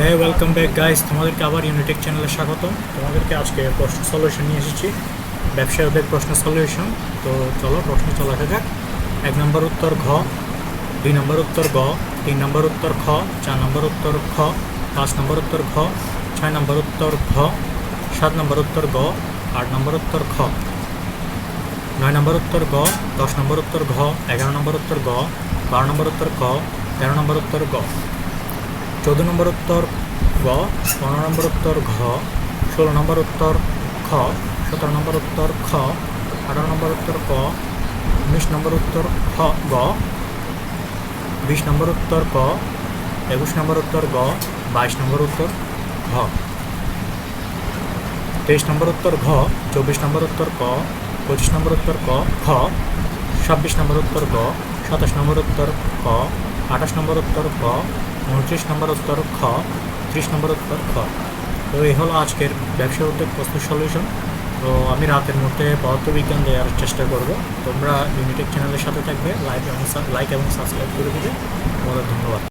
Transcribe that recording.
হ্যাঁ, welcome back guys. তোমাদেরকে আবার ইউনিটেক চ্যানেলে স্বাগত। তোমাদেরকে আজকে প্রশ্ন সলিউশন নিয়ে এসেছি, ব্যবসায়ীদের প্রশ্ন সলিউশন। তো চলো প্রশ্নে চলে আসা যাক। 1 নম্বর উত্তর ঘ, 2 নম্বর উত্তর গ, 3 নম্বর উত্তর খ, 4 নম্বর উত্তর খ, 5 নম্বর উত্তর ঘ, 6 নম্বর উত্তর ঘ, 7 নম্বর উত্তর গ, 8 নম্বর উত্তর খ, 9 নম্বর উত্তর গ, 10 নম্বর উত্তর ঘ, 11 নম্বর উত্তর গ, 12 নম্বর উত্তর ক, 13 নম্বর উত্তর গ, 14 নম্বর উত্তর গ, 15 নম্বর উত্তর ঘ, 16 নম্বর উত্তর খ, 17 নম্বর উত্তর খ, 18 নম্বর উত্তর ক, 19 নম্বর উত্তর খ গ, 20 নম্বর উত্তর ক, 21 নম্বর উত্তর গ, 22 নম্বর উত্তর ঘ, 23 নম্বর উত্তর ঘ, 24 নম্বর উত্তর ক, 25 নম্বর উত্তর ক খ, 26 নম্বর উত্তর গ, 27 নম্বর উত্তর ক, 28 নম্বর উত্তর ক, 29 নম্বর উত্তর খ, 30 নম্বর উত্তর খ। তো এই হলো আজকের ব্যবসা উদ্যোগ প্রশ্ন সলিউশন। তো আমি রাতের মধ্যে পদার্থবিজ্ঞান দেওয়ার চেষ্টা করব। তোমরা ইউনিটেক চ্যানেলের সাথে থাকবে, লাইক এবং সাবস্ক্রাইব করে দিবে। তোমাদের ধন্যবাদ।